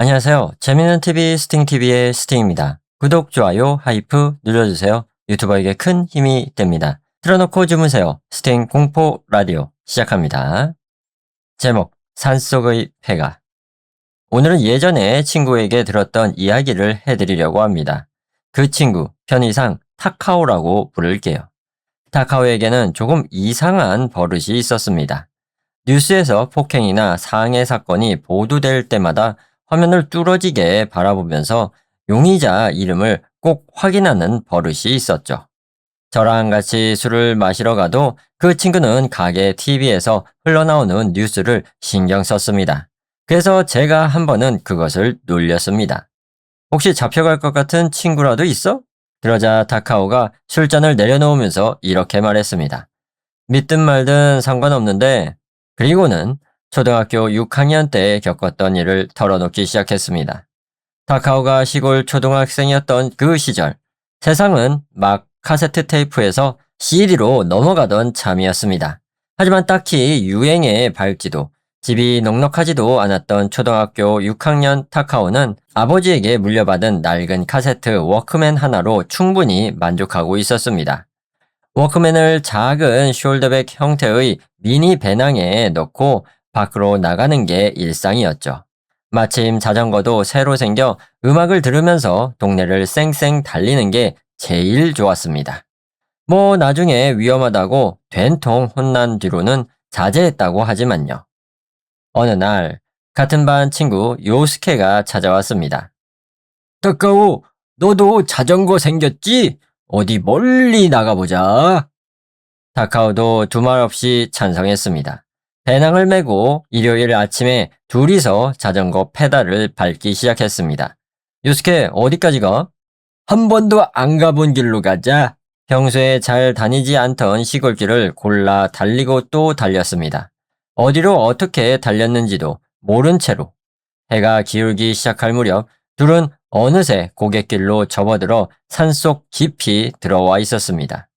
안녕하세요. 재미있는 TV 스팅TV의 스팅입니다. 구독, 좋아요, 하이프 눌러주세요. 유튜버에게 큰 힘이 됩니다. 틀어놓고 주무세요. 스팅 공포 라디오 시작합니다. 제목, 산속의 폐가. 오늘은 예전에 친구에게 들었던 이야기를 해드리려고 합니다. 그 친구, 편의상 타카오라고 부를게요. 타카오에게는 조금 이상한 버릇이 있었습니다. 뉴스에서 폭행이나 상해 사건이 보도될 때마다 화면을 뚫어지게 바라보면서 용의자 이름을 꼭 확인하는 버릇이 있었죠. 저랑 같이 술을 마시러 가도 그 친구는 가게 TV에서 흘러나오는 뉴스를 신경 썼습니다. 그래서 제가 한 번은 그것을 놀렸습니다. 혹시 잡혀갈 것 같은 친구라도 있어? 그러자 타카오가 술잔을 내려놓으면서 이렇게 말했습니다. 믿든 말든 상관없는데, 그리고는 초등학교 6학년 때 겪었던 일을 털어놓기 시작했습니다. 타카오가 시골 초등학생이었던 그 시절, 세상은 막 카세트 테이프에서 CD로 넘어가던 참이었습니다. 하지만 딱히 유행에 밝지도 집이 넉넉하지도 않았던 초등학교 6학년 타카오는 아버지에게 물려받은 낡은 카세트 워크맨 하나로 충분히 만족하고 있었습니다. 워크맨을 작은 숄더백 형태의 미니 배낭에 넣고 밖으로 나가는 게 일상이었죠. 마침 자전거도 새로 생겨 음악을 들으면서 동네를 쌩쌩 달리는 게 제일 좋았습니다. 뭐 나중에 위험하다고 된통 혼난 뒤로는 자제했다고 하지만요. 어느 날 같은 반 친구 요스케가 찾아왔습니다. 타카오, 너도 자전거 생겼지? 어디 멀리 나가보자. 타카오도 두말 없이 찬성했습니다. 배낭을 메고 일요일 아침에 둘이서 자전거 페달을 밟기 시작했습니다. 요스케, 어디까지 가? 한 번도 안 가본 길로 가자. 평소에 잘 다니지 않던 시골길을 골라 달리고 또 달렸습니다. 어디로 어떻게 달렸는지도 모른 채로. 해가 기울기 시작할 무렵 둘은 어느새 고갯길로 접어들어 산속 깊이 들어와 있었습니다.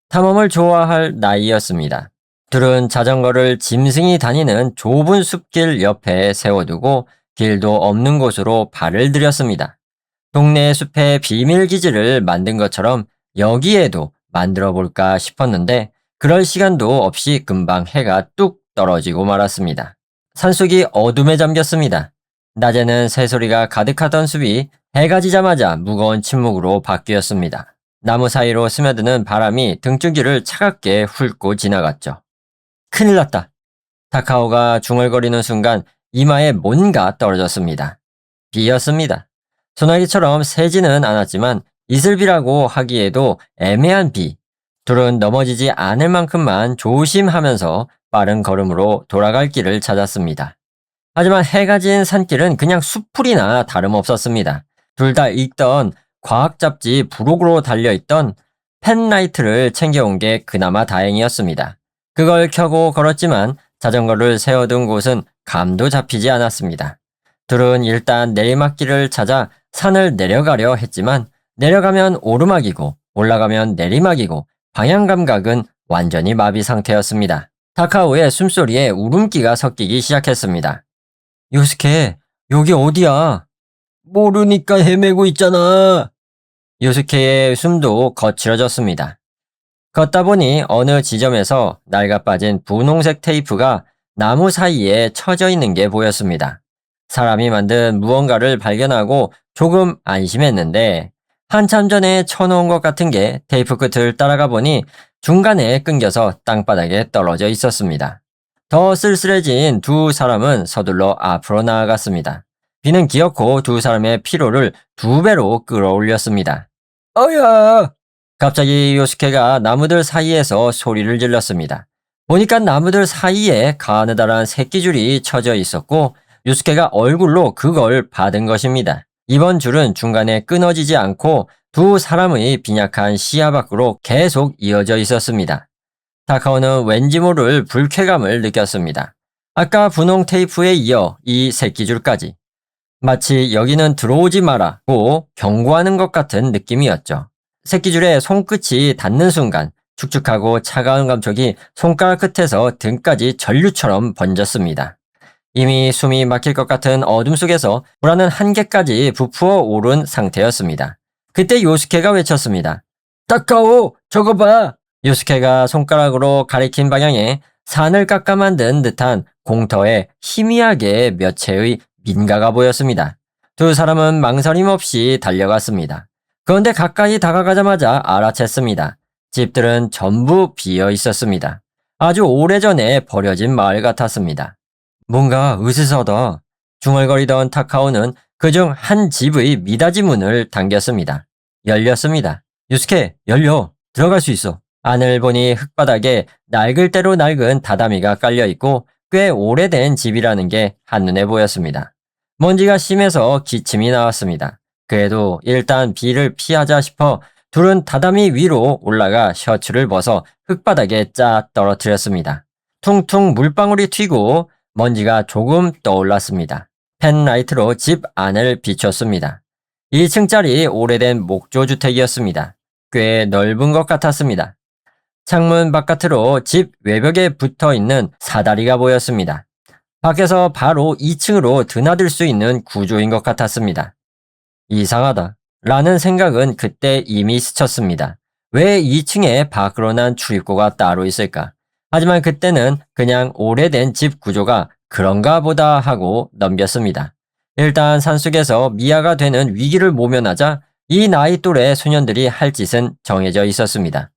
탐험을 좋아할 나이였습니다. 둘은 자전거를 짐승이 다니는 좁은 숲길 옆에 세워두고 길도 없는 곳으로 발을 들였습니다. 동네 숲에 비밀기지를 만든 것처럼 여기에도 만들어 볼까 싶었는데 그럴 시간도 없이 금방 해가 뚝 떨어지고 말았습니다. 산속이 어둠에 잠겼습니다. 낮에는 새소리가 가득하던 숲이 해가 지자마자 무거운 침묵으로 바뀌었습니다. 나무 사이로 스며드는 바람이 등줄기를 차갑게 훑고 지나갔죠. 큰일 났다. 타카오가 중얼거리는 순간 이마에 뭔가 떨어졌습니다. 비였습니다. 소나기처럼 세지는 않았지만 이슬비라고 하기에도 애매한 비. 둘은 넘어지지 않을 만큼만 조심하면서 빠른 걸음으로 돌아갈 길을 찾았습니다. 하지만 해가 진 산길은 그냥 숲풀이나 다름없었습니다. 둘 다 읽던 과학 잡지 부록으로 달려있던 펜라이트를 챙겨온 게 그나마 다행이었습니다. 그걸 켜고 걸었지만 자전거를 세워둔 곳은 감도 잡히지 않았습니다. 둘은 일단 내리막길을 찾아 산을 내려가려 했지만 내려가면 오르막이고 올라가면 내리막이고 방향 감각은 완전히 마비 상태였습니다. 타카오의 숨소리에 울음기가 섞이기 시작했습니다. 요스케, 여기 어디야? 모르니까 헤매고 있잖아. 요스케의 숨도 거칠어졌습니다. 걷다 보니 어느 지점에서 낡아 빠진 분홍색 테이프가 나무 사이에 쳐져 있는 게 보였습니다. 사람이 만든 무언가를 발견하고 조금 안심했는데 한참 전에 쳐놓은 것 같은 게 테이프 끝을 따라가 보니 중간에 끊겨서 땅바닥에 떨어져 있었습니다. 더 쓸쓸해진 두 사람은 서둘러 앞으로 나아갔습니다. 비는 기어코 두 사람의 피로를 2배로 끌어올렸습니다. 어야! 갑자기 요스케가 나무들 사이에서 소리를 질렀습니다. 보니까 나무들 사이에 가느다란 새끼줄이 쳐져 있었고 요스케가 얼굴로 그걸 받은 것입니다. 이번 줄은 중간에 끊어지지 않고 두 사람의 빈약한 시야 밖으로 계속 이어져 있었습니다. 타카오는 왠지 모를 불쾌감을 느꼈습니다. 아까 분홍 테이프에 이어 이 새끼줄까지. 마치 여기는 들어오지 마라고 경고하는 것 같은 느낌이었죠. 새끼줄에 손끝이 닿는 순간 축축하고 차가운 감촉이 손가락 끝에서 등까지 전류처럼 번졌습니다. 이미 숨이 막힐 것 같은 어둠 속에서 불안은 한계까지 부푸어 오른 상태였습니다. 그때 요스케가 외쳤습니다. 타카오, 저거 봐! 요스케가 손가락으로 가리킨 방향에 산을 깎아 만든 듯한 공터에 희미하게 몇 채의 민가가 보였습니다. 두 사람은 망설임 없이 달려갔습니다. 그런데 가까이 다가가자마자 알아챘습니다. 집들은 전부 비어 있었습니다. 아주 오래전에 버려진 마을 같았습니다. 뭔가 으스스하다. 중얼거리던 타카오는 그중 한 집의 미닫이 문을 당겼습니다. 열렸습니다. 유스케, 열려. 들어갈 수 있어. 안을 보니 흙바닥에 낡을 대로 낡은 다다미가 깔려있고 꽤 오래된 집이라는 게 한눈에 보였습니다. 먼지가 심해서 기침이 나왔습니다. 그래도 일단 비를 피하자 싶어 둘은 다다미 위로 올라가 셔츠를 벗어 흙바닥에 짜 떨어뜨렸습니다. 퉁퉁 물방울이 튀고 먼지가 조금 떠올랐습니다. 펜라이트로 집 안을 비췄습니다. 1층짜리 오래된 목조주택이었습니다. 꽤 넓은 것 같았습니다. 창문 바깥으로 집 외벽에 붙어 있는 사다리가 보였습니다. 밖에서 바로 2층으로 드나들 수 있는 구조인 것 같았습니다. 이상하다 라는 생각은 그때 이미 스쳤습니다. 왜 2층에 밖으로 난 출입구가 따로 있을까? 하지만 그때는 그냥 오래된 집 구조가 그런가 보다 하고 넘겼습니다. 일단 산속에서 미아가 되는 위기를 모면하자 이 나이 또래 소년들이 할 짓은 정해져 있었습니다.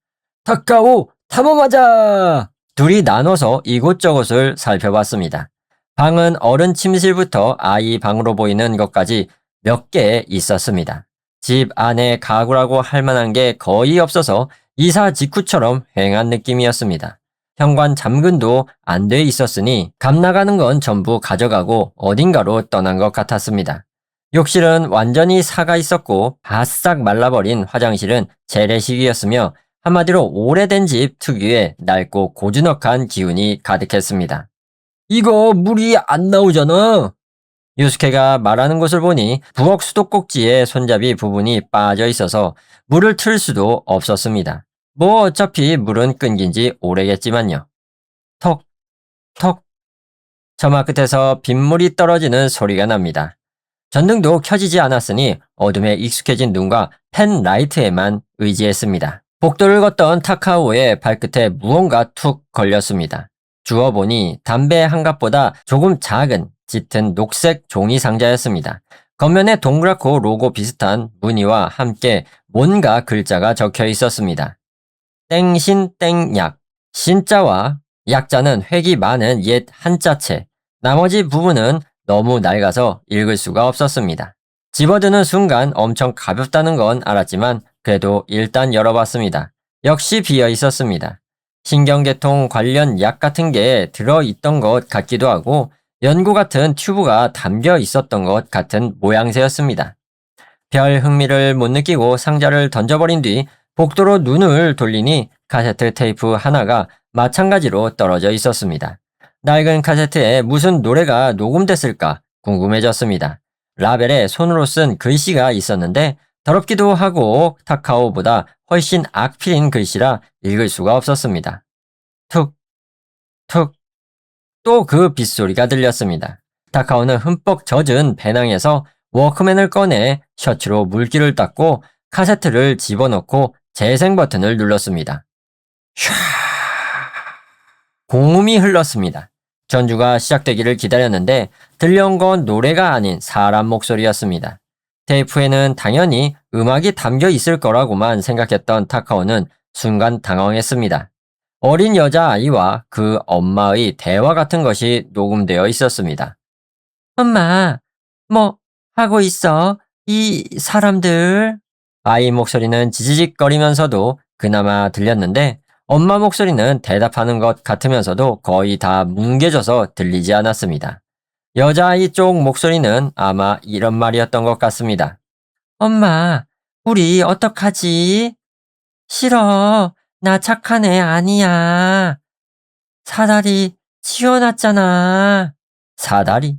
타카오, 탐험하자! 둘이 나눠서 이곳저곳을 살펴봤습니다. 방은 어른 침실부터 아이 방으로 보이는 것까지 몇 개 있었습니다. 집 안에 가구라고 할 만한 게 거의 없어서 이사 직후처럼 휑한 느낌이었습니다. 현관 잠근도 안 돼 있었으니 감 나가는 건 전부 가져가고 어딘가로 떠난 것 같았습니다. 욕실은 완전히 사가 있었고 바싹 말라버린 화장실은 재래식이었으며 한마디로 오래된 집 특유의 낡고 고즈넉한 기운이 가득했습니다. 이거 물이 안 나오잖아. 유스케가 말하는 것을 보니 부엌 수도꼭지에 손잡이 부분이 빠져 있어서 물을 틀 수도 없었습니다. 뭐 어차피 물은 끊긴 지 오래겠지만요. 턱, 턱. 처마 끝에서 빗물이 떨어지는 소리가 납니다. 전등도 켜지지 않았으니 어둠에 익숙해진 눈과 펜라이트에만 의지했습니다. 복도를 걷던 타카오의 발끝에 무언가 툭 걸렸습니다. 주워보니 담배 한 갑보다 조금 작은 짙은 녹색 종이 상자였습니다. 겉면에 동그랗고 로고 비슷한 무늬와 함께 뭔가 글자가 적혀 있었습니다. 땡신땡약, 신자와 약자는 획이 많은 옛 한자체, 나머지 부분은 너무 낡아서 읽을 수가 없었습니다. 집어드는 순간 엄청 가볍다는 건 알았지만 그래도 일단 열어봤습니다. 역시 비어 있었습니다. 신경계통 관련 약 같은 게 들어있던 것 같기도 하고 연고 같은 튜브가 담겨 있었던 것 같은 모양새였습니다. 별 흥미를 못 느끼고 상자를 던져버린 뒤 복도로 눈을 돌리니 카세트 테이프 하나가 마찬가지로 떨어져 있었습니다. 낡은 카세트에 무슨 노래가 녹음됐을까 궁금해졌습니다. 라벨에 손으로 쓴 글씨가 있었는데 더럽기도 하고 타카오보다 훨씬 악필인 글씨라 읽을 수가 없었습니다. 툭, 툭, 또 그 빗소리가 들렸습니다. 타카오는 흠뻑 젖은 배낭에서 워크맨을 꺼내 셔츠로 물기를 닦고 카세트를 집어넣고 재생 버튼을 눌렀습니다. 샤! 고음이 흘렀습니다. 전주가 시작되기를 기다렸는데 들려온 건 노래가 아닌 사람 목소리였습니다. 테이프에는 당연히 음악이 담겨 있을 거라고만 생각했던 타카오는 순간 당황했습니다. 어린 여자아이와 그 엄마의 대화 같은 것이 녹음되어 있었습니다. 엄마, 뭐 하고 있어? 이 사람들? 아이 목소리는 지지직거리면서도 그나마 들렸는데 엄마 목소리는 대답하는 것 같으면서도 거의 다 뭉개져서 들리지 않았습니다. 여자아이 쪽 목소리는 아마 이런 말이었던 것 같습니다. 엄마, 우리 어떡하지? 싫어. 나 착한 애 아니야. 사다리 치워놨잖아. 사다리?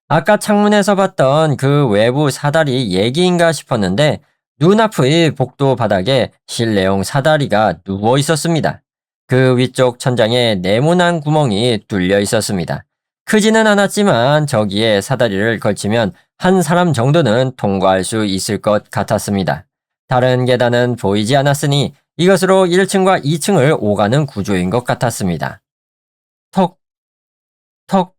아까 창문에서 봤던 그 외부 사다리 얘기인가 싶었는데 눈앞의 복도 바닥에 실내용 사다리가 누워 있었습니다. 그 위쪽 천장에 네모난 구멍이 뚫려 있었습니다. 크지는 않았지만 저기에 사다리를 걸치면 한 사람 정도는 통과할 수 있을 것 같았습니다. 다른 계단은 보이지 않았으니 이것으로 1층과 2층을 오가는 구조인 것 같았습니다. 턱, 턱,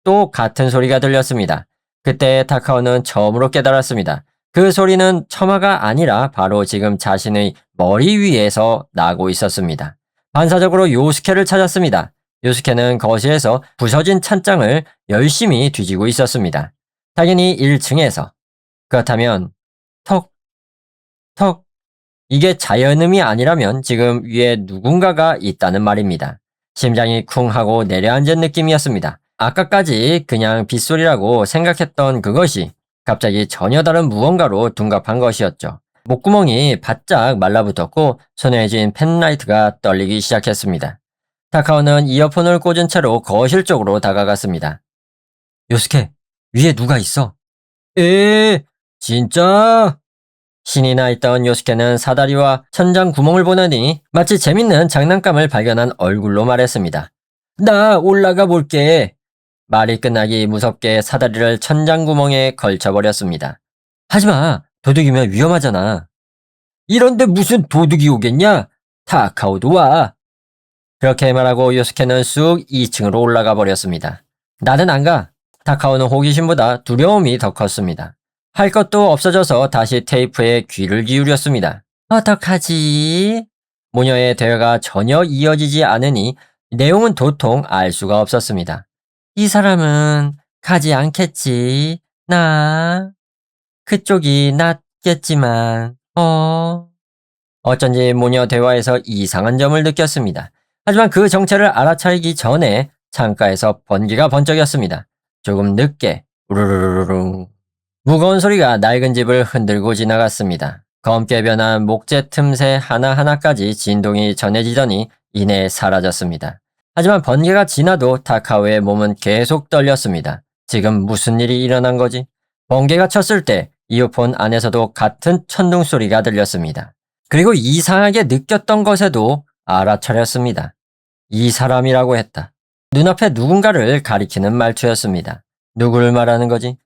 또 같은 소리가 들렸습니다. 그때 타카오는 처음으로 깨달았습니다. 그 소리는 처마가 아니라 바로 지금 자신의 머리 위에서 나고 있었습니다. 반사적으로 요스케를 찾았습니다. 요스케는 거실에서 부서진 찬장을 열심히 뒤지고 있었습니다. 당연히 1층에서. 그렇다면 턱, 턱, 이게 자연음이 아니라면 지금 위에 누군가가 있다는 말입니다. 심장이 쿵 하고 내려앉은 느낌이었습니다. 아까까지 그냥 빗소리라고 생각했던 그것이 갑자기 전혀 다른 무언가로 둔갑한 것이었죠. 목구멍이 바짝 말라붙었고 손에 쥔 펜라이트가 떨리기 시작했습니다. 타카오는 이어폰을 꽂은 채로 거실 쪽으로 다가갔습니다. 요스케, 위에 누가 있어? 진짜? 신이 나 있던 요스케는 사다리와 천장 구멍을 보더니 마치 재밌는 장난감을 발견한 얼굴로 말했습니다. 나 올라가 볼게. 말이 끝나기 무섭게 사다리를 천장 구멍에 걸쳐버렸습니다. 하지마, 도둑이면 위험하잖아. 이런데 무슨 도둑이 오겠냐? 타카오도 와. 그렇게 말하고 요스케는 쑥 2층으로 올라가 버렸습니다. 나는 안 가. 타카오는 호기심보다 두려움이 더 컸습니다. 할 것도 없어져서 다시 테이프에 귀를 기울였습니다. 어떡하지? 모녀의 대화가 전혀 이어지지 않으니 내용은 도통 알 수가 없었습니다. 이 사람은 가지 않겠지. 그쪽이 낫겠지만, 어쩐지 모녀 대화에서 이상한 점을 느꼈습니다. 하지만 그 정체를 알아차리기 전에 창가에서 번개가 번쩍였습니다. 조금 늦게, 우르르르르. 무거운 소리가 낡은 집을 흔들고 지나갔습니다. 검게 변한 목재 틈새 하나하나까지 진동이 전해지더니 이내 사라졌습니다. 하지만 번개가 지나도 타카오의 몸은 계속 떨렸습니다. 지금 무슨 일이 일어난 거지? 번개가 쳤을 때 이어폰 안에서도 같은 천둥 소리가 들렸습니다. 그리고 이상하게 느꼈던 것에도 알아차렸습니다. 이 사람이라고 했다. 눈앞에 누군가를 가리키는 말투였습니다. 누구를 말하는 거지?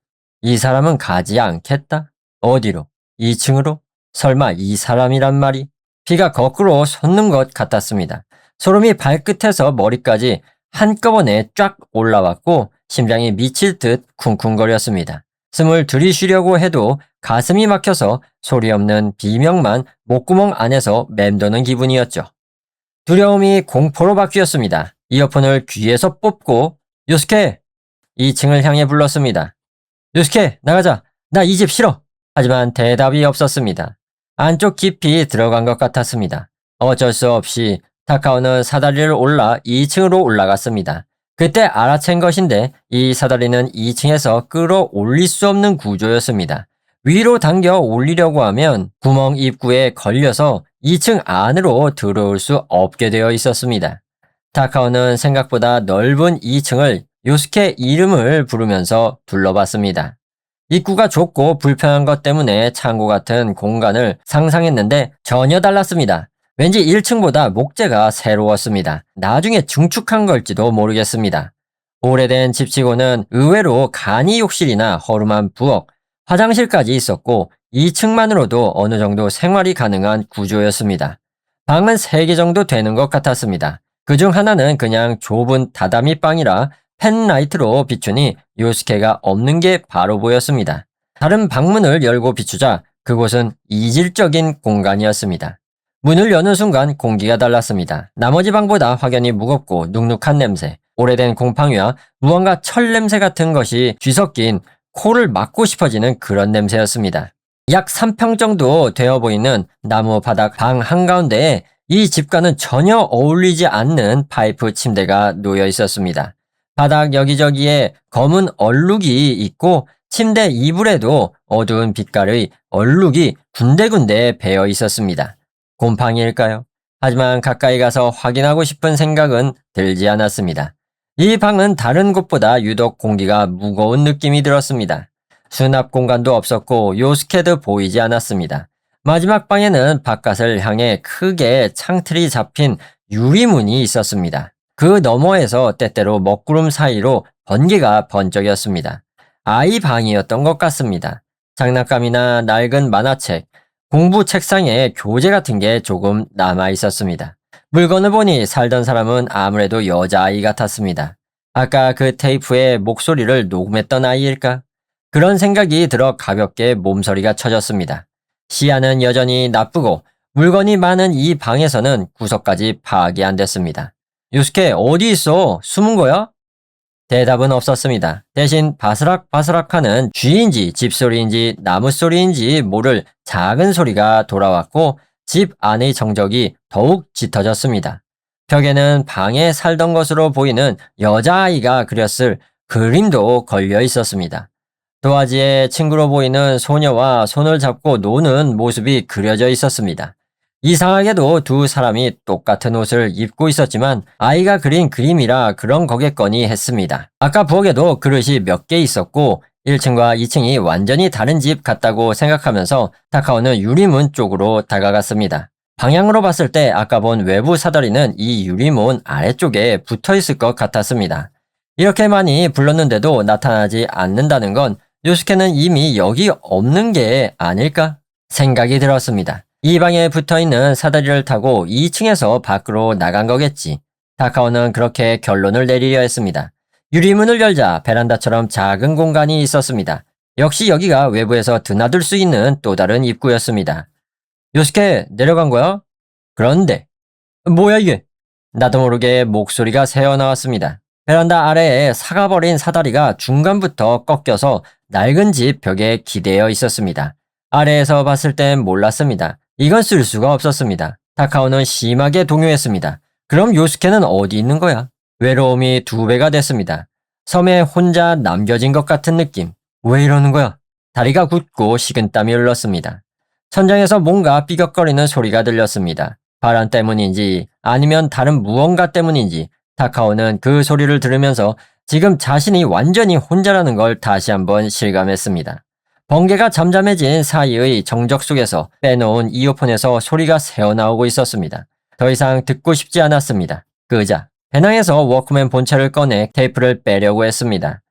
이 사람은 가지 않겠다. 어디로? 2층으로? 설마 이 사람이란 말이? 피가 거꾸로 솟는 것 같았습니다. 소름이 발끝에서 머리까지 한꺼번에 쫙 올라왔고 심장이 미칠 듯 쿵쿵거렸습니다. 숨을 들이쉬려고 해도 가슴이 막혀서 소리 없는 비명만 목구멍 안에서 맴도는 기분이었죠. 두려움이 공포로 바뀌었습니다. 이어폰을 귀에서 뽑고 요스케! 2층을 향해 불렀습니다. 요스케, 나가자. 나 이 집 싫어. 하지만 대답이 없었습니다. 안쪽 깊이 들어간 것 같았습니다. 어쩔 수 없이 타카오는 사다리를 올라 2층으로 올라갔습니다. 그때 알아챈 것인데 이 사다리는 2층에서 끌어올릴 수 없는 구조였습니다. 위로 당겨 올리려고 하면 구멍 입구에 걸려서 2층 안으로 들어올 수 없게 되어 있었습니다. 타카오는 생각보다 넓은 2층을 요스케 이름을 부르면서 둘러봤습니다. 입구가 좁고 불편한 것 때문에 창고 같은 공간을 상상했는데 전혀 달랐습니다. 왠지 1층보다 목재가 새로웠습니다. 나중에 증축한 걸지도 모르겠습니다. 오래된 집치고는 의외로 간이 욕실이나 허름한 부엌, 화장실까지 있었고 2층만으로도 어느 정도 생활이 가능한 구조였습니다. 방은 3개 정도 되는 것 같았습니다. 그중 하나는 그냥 좁은 다다미 방이라 펜라이트로 비추니 요스케가 없는 게 바로 보였습니다. 다른 방문을 열고 비추자 그곳은 이질적인 공간이었습니다. 문을 여는 순간 공기가 달랐습니다. 나머지 방보다 확연히 무겁고 눅눅한 냄새, 오래된 곰팡이와 무언가 철 냄새 같은 것이 뒤섞인 코를 막고 싶어지는 그런 냄새였습니다. 약 3평 정도 되어 보이는 나무 바닥 방 한가운데에 이 집과는 전혀 어울리지 않는 파이프 침대가 놓여 있었습니다. 바닥 여기저기에 검은 얼룩이 있고 침대 이불에도 어두운 빛깔의 얼룩이 군데군데 배어 있었습니다. 곰팡이일까요? 하지만 가까이 가서 확인하고 싶은 생각은 들지 않았습니다. 이 방은 다른 곳보다 유독 공기가 무거운 느낌이 들었습니다. 수납 공간도 없었고 요스케도 보이지 않았습니다. 마지막 방에는 바깥을 향해 크게 창틀이 잡힌 유리문이 있었습니다. 그 너머에서 때때로 먹구름 사이로 번개가 번쩍였습니다. 아이 방이었던 것 같습니다. 장난감이나 낡은 만화책, 공부 책상에 교재 같은 게 조금 남아 있었습니다. 물건을 보니 살던 사람은 아무래도 여자아이 같았습니다. 아까 그 테이프에 목소리를 녹음했던 아이일까? 그런 생각이 들어 가볍게 몸서리가 쳐졌습니다. 시야는 여전히 나쁘고 물건이 많은 이 방에서는 구석까지 파악이 안 됐습니다. 요스케 어디 있어? 숨은 거야? 대답은 없었습니다. 대신 바스락바스락하는 쥐인지 집소리인지 나무소리인지 모를 작은 소리가 돌아왔고 집 안의 정적이 더욱 짙어졌습니다. 벽에는 방에 살던 것으로 보이는 여자아이가 그렸을 그림도 걸려 있었습니다. 도화지에 친구로 보이는 소녀와 손을 잡고 노는 모습이 그려져 있었습니다. 이상하게도 두 사람이 똑같은 옷을 입고 있었지만 아이가 그린 그림이라 그런 거겠거니 했습니다. 아까 부엌에도 그릇이 몇 개 있었고 1층과 2층이 완전히 다른 집 같다고 생각하면서 타카오는 유리문 쪽으로 다가갔습니다. 방향으로 봤을 때 아까 본 외부 사다리는 이 유리문 아래쪽에 붙어 있을 것 같았습니다. 이렇게 많이 불렀는데도 나타나지 않는다는 건 요스케는 이미 여기 없는 게 아닐까 생각이 들었습니다. 이 방에 붙어있는 사다리를 타고 2층에서 밖으로 나간 거겠지. 타카오는 그렇게 결론을 내리려 했습니다. 유리문을 열자 베란다처럼 작은 공간이 있었습니다. 역시 여기가 외부에서 드나들 수 있는 또 다른 입구였습니다. 요스케 내려간 거야? 그런데 뭐야 이게? 나도 모르게 목소리가 새어나왔습니다. 베란다 아래에 사가버린 사다리가 중간부터 꺾여서 낡은 집 벽에 기대어 있었습니다. 아래에서 봤을 땐 몰랐습니다. 이건 쓸 수가 없었습니다. 타카오는 심하게 동요했습니다. 그럼 요스케는 어디 있는 거야? 외로움이 2배가 됐습니다. 섬에 혼자 남겨진 것 같은 느낌. 왜 이러는 거야? 다리가 굳고 식은땀이 흘렀습니다. 천장에서 뭔가 삐걱거리는 소리가 들렸습니다. 바람 때문인지 아니면 다른 무언가 때문인지 타카오는 그 소리를 들으면서 지금 자신이 완전히 혼자라는 걸 다시 한번 실감했습니다. 번개가 잠잠해진 사이의 정적 속에서 빼놓은 이어폰에서 소리가 새어나오고 있었습니다. 더 이상 듣고 싶지 않았습니다. 끄자. 배낭에서 워크맨 본체를 꺼내 테이프를 빼려고 했습니다.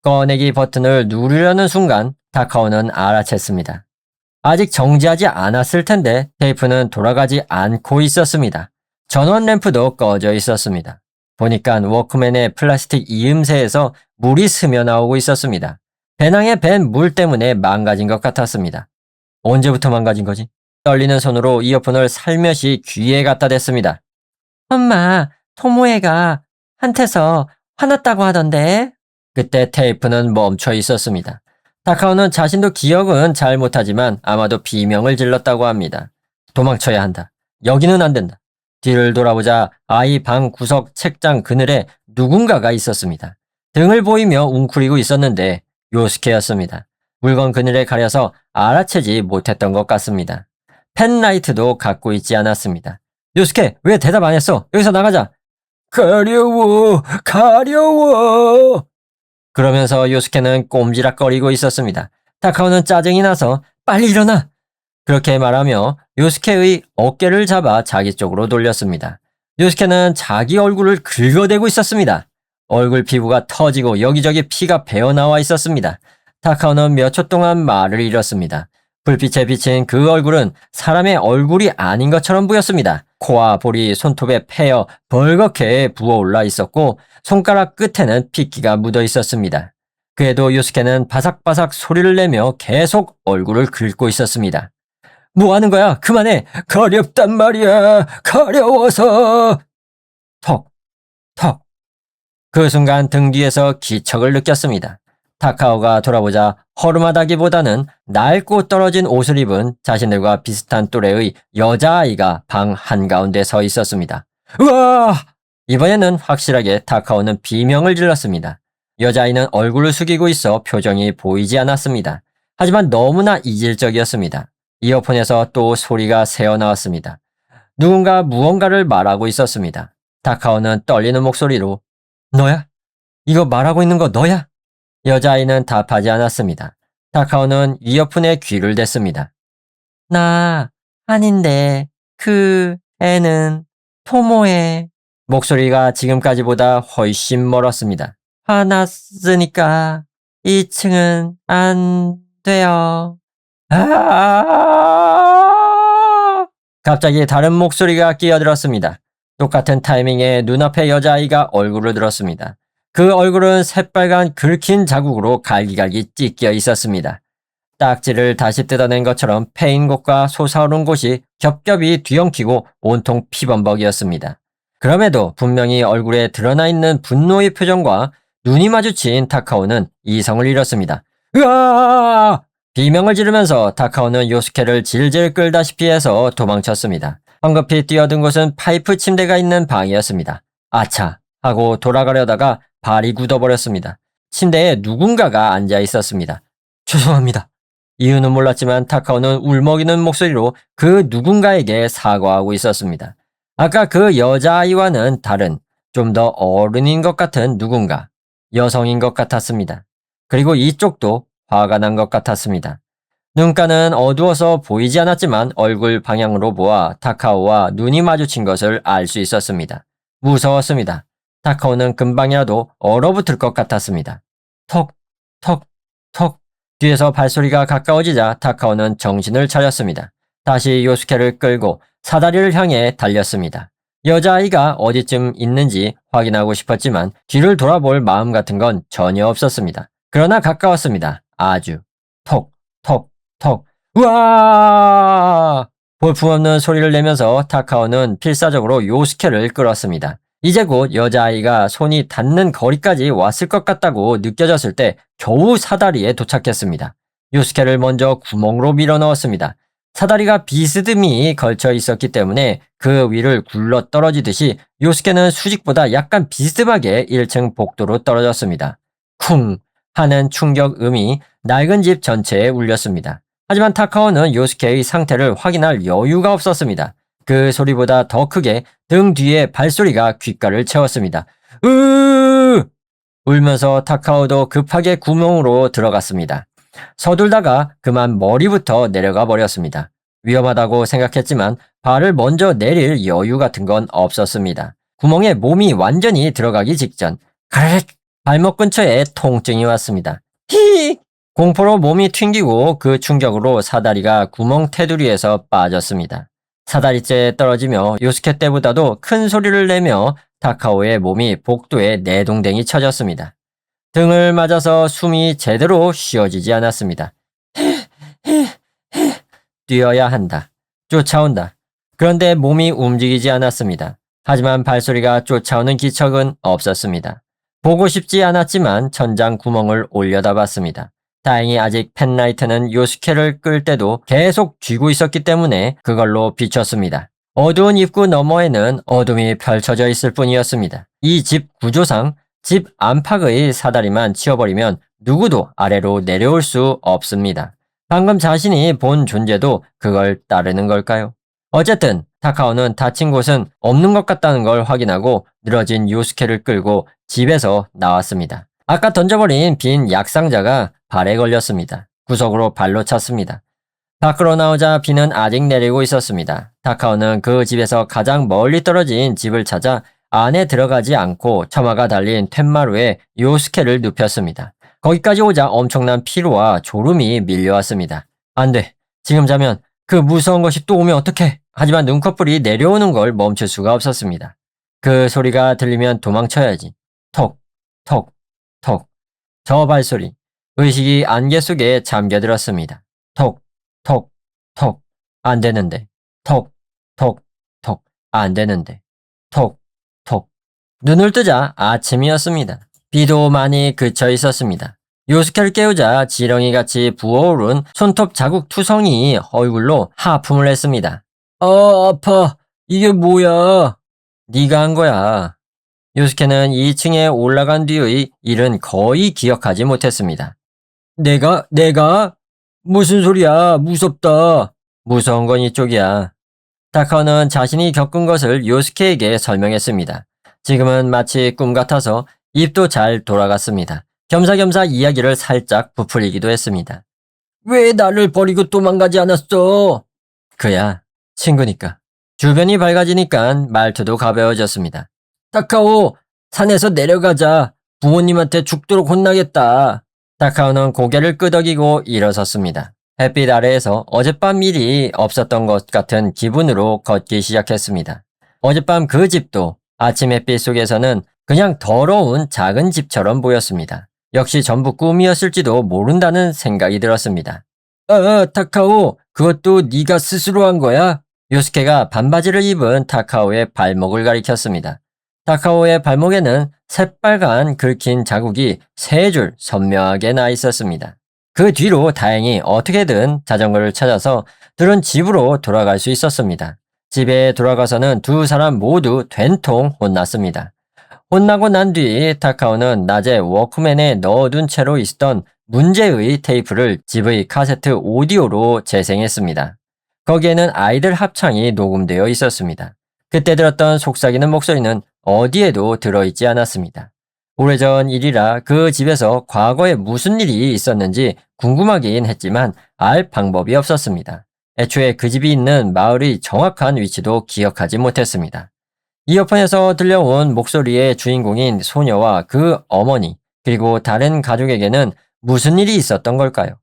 꺼내기 버튼을 누르려는 순간 타카오는 알아챘습니다. 아직 정지하지 않았을 텐데 테이프는 돌아가지 않고 있었습니다. 전원 램프도 꺼져 있었습니다. 보니까 워크맨의 플라스틱 이음새에서 물이 스며나오고 있었습니다. 배낭에 밴 물 때문에 망가진 것 같았습니다. 언제부터 망가진 거지? 떨리는 손으로 이어폰을 살며시 귀에 갖다 댔습니다. 엄마, 토모에가 한테서 화났다고 하던데. 그때 테이프는 멈춰 있었습니다. 타카오는 자신도 기억은 잘 못하지만 아마도 비명을 질렀다고 합니다. 도망쳐야 한다. 여기는 안 된다. 뒤를 돌아보자 아이 방 구석 책장 그늘에 누군가가 있었습니다. 등을 보이며 웅크리고 있었는데 요스케였습니다. 물건 그늘에 가려서 알아채지 못했던 것 같습니다. 펜라이트도 갖고 있지 않았습니다. 요스케, 왜 대답 안 했어? 여기서 나가자. 가려워, 가려워. 그러면서 요스케는 꼼지락거리고 있었습니다. 타카오는 짜증이 나서 빨리 일어나! 그렇게 말하며 요스케의 어깨를 잡아 자기 쪽으로 돌렸습니다. 요스케는 자기 얼굴을 긁어대고 있었습니다. 얼굴 피부가 터지고 여기저기 피가 배어나와 있었습니다. 타카오는 몇 초 동안 말을 잃었습니다. 불빛에 비친 그 얼굴은 사람의 얼굴이 아닌 것처럼 보였습니다. 코와 볼이 손톱에 패여 벌겋게 부어올라 있었고 손가락 끝에는 핏기가 묻어 있었습니다. 그래도 요스케는 바삭바삭 소리를 내며 계속 얼굴을 긁고 있었습니다. 뭐 하는 거야? 그만해! 가렵단 말이야! 가려워서! 턱, 턱. 그 순간 등 뒤에서 기척을 느꼈습니다. 타카오가 돌아보자 허름하다기보다는 낡고 떨어진 옷을 입은 자신들과 비슷한 또래의 여자아이가 방 한가운데 서 있었습니다. 우와! 이번에는 확실하게 타카오는 비명을 질렀습니다. 여자아이는 얼굴을 숙이고 있어 표정이 보이지 않았습니다. 하지만 너무나 이질적이었습니다. 이어폰에서 또 소리가 새어나왔습니다. 누군가 무언가를 말하고 있었습니다. 타카오는 떨리는 목소리로 너야? 이거 말하고 있는 거 너야? 여자아이는 답하지 않았습니다. 타카오는 이어폰에 귀를 댔습니다. 나 아닌데 그 애는 토모에. 목소리가 지금까지보다 훨씬 멀었습니다. 화났으니까 2층은 안 돼요. 아! 갑자기 다른 목소리가 끼어들었습니다. 똑같은 타이밍에 눈앞에 여자아이가 얼굴을 들었습니다. 그 얼굴은 새빨간 긁힌 자국으로 갈기갈기 찢겨 있었습니다. 딱지를 다시 뜯어낸 것처럼 패인 곳과 솟아오른 곳이 겹겹이 뒤엉키고 온통 피범벅이었습니다. 그럼에도 분명히 얼굴에 드러나 있는 분노의 표정과 눈이 마주친 타카오는 이성을 잃었습니다. 으아! 비명을 지르면서 타카오는 요스케를 질질 끌다시피 해서 도망쳤습니다. 황급히 뛰어든 곳은 파이프 침대가 있는 방이었습니다. 아차! 하고 돌아가려다가 발이 굳어버렸습니다. 침대에 누군가가 앉아 있었습니다. 죄송합니다. 이유는 몰랐지만 타카오는 울먹이는 목소리로 그 누군가에게 사과하고 있었습니다. 아까 그 여자아이와는 다른 좀 더 어른인 것 같은 누군가, 여성인 것 같았습니다. 그리고 이쪽도 화가 난 것 같았습니다. 눈가는 어두워서 보이지 않았지만 얼굴 방향으로 보아 타카오와 눈이 마주친 것을 알 수 있었습니다. 무서웠습니다. 타카오는 금방이라도 얼어붙을 것 같았습니다. 턱, 턱, 턱. 뒤에서 발소리가 가까워지자 타카오는 정신을 차렸습니다. 다시 요스케를 끌고 사다리를 향해 달렸습니다. 여자아이가 어디쯤 있는지 확인하고 싶었지만 뒤를 돌아볼 마음 같은 건 전혀 없었습니다. 그러나 가까웠습니다. 아주. 톡, 톡, 톡. 우와! 볼품없는 소리를 내면서 타카오는 필사적으로 요스케를 끌었습니다. 이제 곧 여자아이가 손이 닿는 거리까지 왔을 것 같다고 느껴졌을 때 겨우 사다리에 도착했습니다. 요스케를 먼저 구멍으로 밀어 넣었습니다. 사다리가 비스듬히 걸쳐 있었기 때문에 그 위를 굴러 떨어지듯이 요스케는 수직보다 약간 비스듬하게 1층 복도로 떨어졌습니다. 쿵 하는 충격음이 낡은 집 전체에 울렸습니다. 하지만 타카오는 요스케의 상태를 확인할 여유가 없었습니다. 그 소리보다 더 크게 등 뒤에 발소리가 귓가를 채웠습니다. 으! 울면서 타카오도 급하게 구멍으로 들어갔습니다. 서둘다가 그만 머리부터 내려가 버렸습니다. 위험하다고 생각했지만 발을 먼저 내릴 여유 같은 건 없었습니다. 구멍에 몸이 완전히 들어가기 직전 가르륵 발목 근처에 통증이 왔습니다. 히익! 공포로 몸이 튕기고 그 충격으로 사다리가 구멍 테두리에서 빠졌습니다. 사다리째에 떨어지며 요스케 때보다도 큰 소리를 내며 타카오의 몸이 복도에 내동댕이 쳐졌습니다. 등을 맞아서 숨이 제대로 쉬어지지 않았습니다. 뛰어야 한다. 쫓아온다. 그런데 몸이 움직이지 않았습니다. 하지만 발소리가 쫓아오는 기척은 없었습니다. 보고 싶지 않았지만 천장 구멍을 올려다봤습니다. 다행히 아직 펜라이트는 요스케를 끌 때도 계속 쥐고 있었기 때문에 그걸로 비췄습니다. 어두운 입구 너머에는 어둠이 펼쳐져 있을 뿐이었습니다. 이 집 구조상 집 안팎의 사다리만 치워버리면 누구도 아래로 내려올 수 없습니다. 방금 자신이 본 존재도 그걸 따르는 걸까요? 어쨌든 타카오는 다친 곳은 없는 것 같다는 걸 확인하고 늘어진 요스케를 끌고 집에서 나왔습니다. 아까 던져버린 빈 약상자가 발에 걸렸습니다. 구석으로 발로 찼습니다. 밖으로 나오자 비는 아직 내리고 있었습니다. 타카오는 그 집에서 가장 멀리 떨어진 집을 찾아 안에 들어가지 않고 처마가 달린 툇마루에 요스케를 눕혔습니다. 거기까지 오자 엄청난 피로와 졸음이 밀려왔습니다. 안 돼. 지금 자면 그 무서운 것이 또 오면 어떡해. 하지만 눈꺼풀이 내려오는 걸 멈출 수가 없었습니다. 그 소리가 들리면 도망쳐야지. 톡, 톡, 톡. 저 발소리. 의식이 안개 속에 잠겨들었습니다. 톡, 톡, 톡. 안 되는데. 톡, 톡, 톡. 안 되는데. 톡, 톡. 눈을 뜨자 아침이었습니다. 비도 많이 그쳐 있었습니다. 요스케를 깨우자 지렁이같이 부어오른 손톱 자국 투성이 얼굴로 하품을 했습니다. 아파. 이게 뭐야? 네가 한 거야. 요스케는 2층에 올라간 뒤의 일은 거의 기억하지 못했습니다. 내가? 무슨 소리야? 무섭다. 무서운 건 이쪽이야. 타카오는 자신이 겪은 것을 요스케에게 설명했습니다. 지금은 마치 꿈 같아서 입도 잘 돌아갔습니다. 겸사겸사 이야기를 살짝 부풀리기도 했습니다. 왜 나를 버리고 도망가지 않았어? 그야, 친구니까. 주변이 밝아지니까 말투도 가벼워졌습니다. 타카오, 산에서 내려가자. 부모님한테 죽도록 혼나겠다. 타카오는 고개를 끄덕이고 일어섰습니다. 햇빛 아래에서 어젯밤 일이 없었던 것 같은 기분으로 걷기 시작했습니다. 어젯밤 그 집도 아침 햇빛 속에서는 그냥 더러운 작은 집처럼 보였습니다. 역시 전부 꿈이었을지도 모른다는 생각이 들었습니다. 타카오, 그것도 네가 스스로 한 거야? 요스케가 반바지를 입은 타카오의 발목을 가리켰습니다. 타카오의 발목에는 새빨간 긁힌 자국이 3줄 선명하게 나 있었습니다. 그 뒤로 다행히 어떻게든 자전거를 찾아서 둘은 집으로 돌아갈 수 있었습니다. 집에 돌아가서는 두 사람 모두 된통 혼났습니다. 혼나고 난 뒤 타카오는 낮에 워크맨에 넣어둔 채로 있었던 문제의 테이프를 집의 카세트 오디오로 재생했습니다. 거기에는 아이들 합창이 녹음되어 있었습니다. 그때 들었던 속삭이는 목소리는 어디에도 들어있지 않았습니다. 오래전 일이라 그 집에서 과거에 무슨 일이 있었는지 궁금하긴 했지만 알 방법이 없었습니다. 애초에 그 집이 있는 마을의 정확한 위치도 기억하지 못했습니다. 이어폰에서 들려온 목소리의 주인공인 소녀와 그 어머니 그리고 다른 가족에게는 무슨 일이 있었던 걸까요?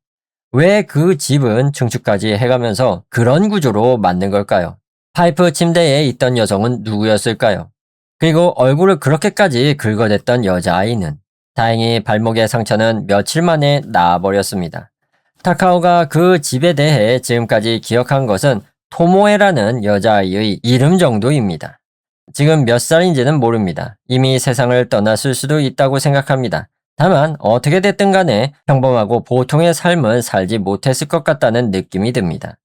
왜 그 집은 증축까지 해가면서 그런 구조로 만든 걸까요? 파이프 침대에 있던 여성은 누구였을까요? 그리고 얼굴을 그렇게까지 긁어댔던 여자아이는 다행히 발목의 상처는 며칠 만에 나아버렸습니다. 타카오가 그 집에 대해 지금까지 기억한 것은 토모에라는 여자아이의 이름 정도입니다. 지금 몇 살인지는 모릅니다. 이미 세상을 떠났을 수도 있다고 생각합니다. 다만 어떻게 됐든 간에 평범하고 보통의 삶은 살지 못했을 것 같다는 느낌이 듭니다.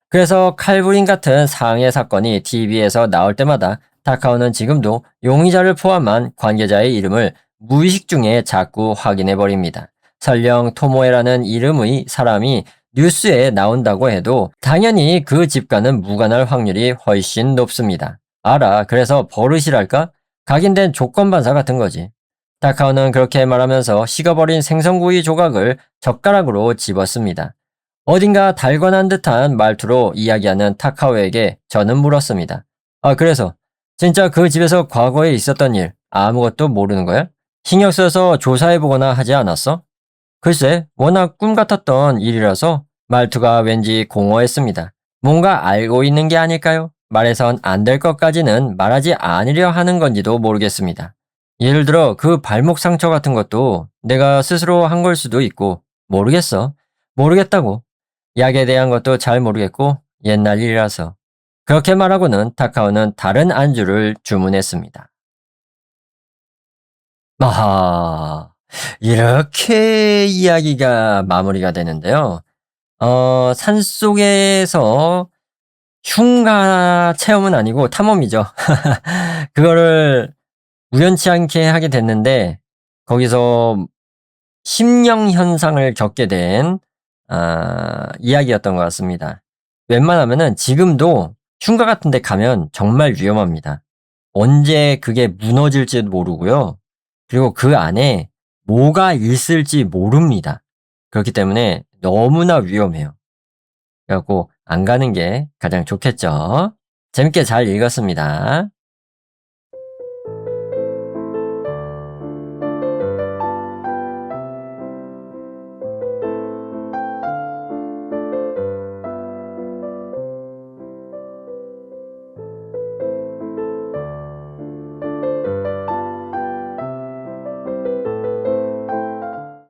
그래서 칼부림 같은 상해 사건이 TV에서 나올 때마다 타카오는 지금도 용의자를 포함한 관계자의 이름을 무의식 중에 자꾸 확인해버립니다. 설령 토모에라는 이름의 사람이 뉴스에 나온다고 해도 당연히 그 집과는 무관할 확률이 훨씬 높습니다. 알아. 그래서 버릇이랄까? 각인된 조건반사 같은 거지. 타카오는 그렇게 말하면서 식어버린 생선구이 조각을 젓가락으로 집었습니다. 어딘가 달관한 듯한 말투로 이야기하는 타카오에게 저는 물었습니다. 그래서 진짜 그 집에서 과거에 있었던 일 아무것도 모르는 거야? 신경 써서 조사해보거나 하지 않았어? 글쎄, 워낙 꿈 같았던 일이라서 말투가 왠지 공허했습니다. 뭔가 알고 있는 게 아닐까요? 말해선 안 될 것까지는 말하지 않으려 하는 건지도 모르겠습니다. 예를 들어 그 발목 상처 같은 것도 내가 스스로 한 걸 수도 있고 모르겠어. 모르겠다고. 약에 대한 것도 잘 모르겠고 옛날 일이라서. 그렇게 말하고는 타카오는 다른 안주를 주문했습니다. 아하, 이렇게 이야기가 마무리가 되는데요. 산속에서 흉가 체험은 아니고 탐험이죠. 그거를 우연치 않게 하게 됐는데 거기서 심령 현상을 겪게 된 이야기였던 것 같습니다. 웬만하면은 지금도 흉가 같은 데 가면 정말 위험합니다. 언제 그게 무너질지도 모르고요. 그리고 그 안에 뭐가 있을지 모릅니다. 그렇기 때문에 너무나 위험해요. 그래갖고 안 가는 게 가장 좋겠죠. 재밌게 잘 읽었습니다.